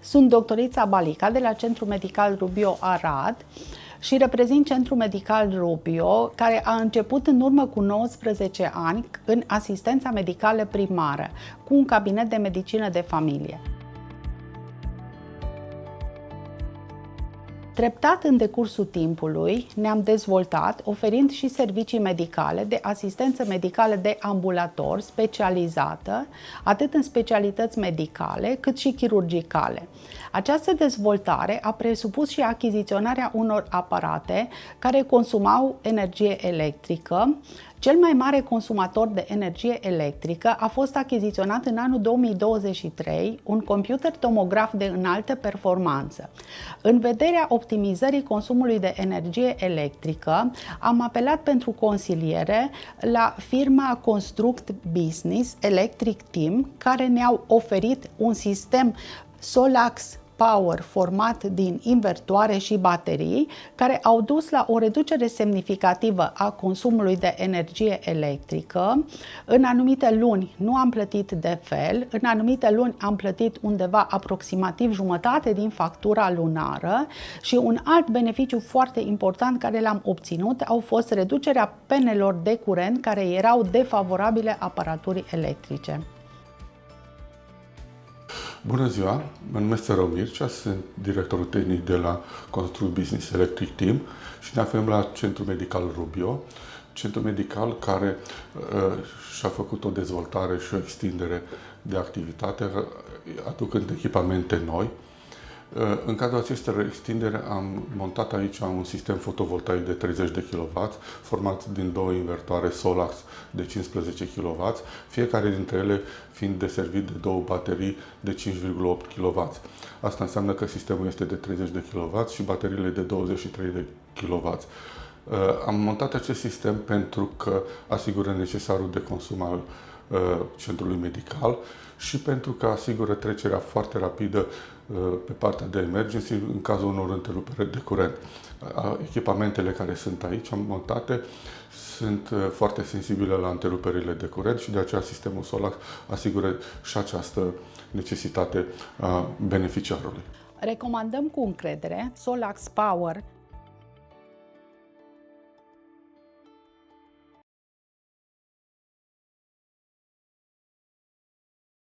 Sunt doctorița Balica de la Centrul Medical Rubio Arad și reprezint Centrul Medical Rubio, care a început în urmă cu 19 ani în asistența medicală primară, cu un cabinet de medicină de familie. Treptat, în decursul timpului, ne-am dezvoltat, oferind și servicii medicale de asistență medicală de ambulator specializată, atât în specialități medicale, cât și chirurgicale. Această dezvoltare a presupus și achiziționarea unor aparate care consumau energie electrică. Cel mai mare consumator de energie electrică a fost achiziționat în anul 2023, un computer tomograf de înaltă performanță. În vederea optimizării consumului de energie electrică, am apelat pentru consiliere la firma Construct Business Electric Team, care ne-au oferit un sistem Solax Power format din invertoare și baterii, care au dus la o reducere semnificativă a consumului de energie electrică. În anumite luni nu am plătit de fel, în anumite luni am plătit undeva aproximativ jumătate din factura lunară și un alt beneficiu foarte important care l-am obținut au fost reducerea penelor de curent care erau defavorabile aparaturii electrice. Bună ziua, mă numesc Țărău Mircea, sunt directorul tehnic de la Construct Business Electric Team și ne aflăm la Centrul Medical Rubio, centru medical care și-a făcut o dezvoltare și o extindere de activitate, aducând echipamente noi. În cadrul acestor extindere am montat aici un sistem fotovoltaic de 30 de kW, format din două invertoare Solax de 15 kW, fiecare dintre ele fiind deservit de două baterii de 5,8 kW. Asta înseamnă că sistemul este de 30 de kW și bateriile de 23 de kW. Am montat acest sistem pentru că asigură necesarul de consum al centrului medical și pentru că asigură trecerea foarte rapidă pe partea de emergency în cazul unor întreruperi de curent. Echipamentele care sunt aici montate sunt foarte sensibile la întreruperile de curent și de aceea sistemul Solax asigură și această necesitate a beneficiarului. Recomandăm cu încredere Solax Power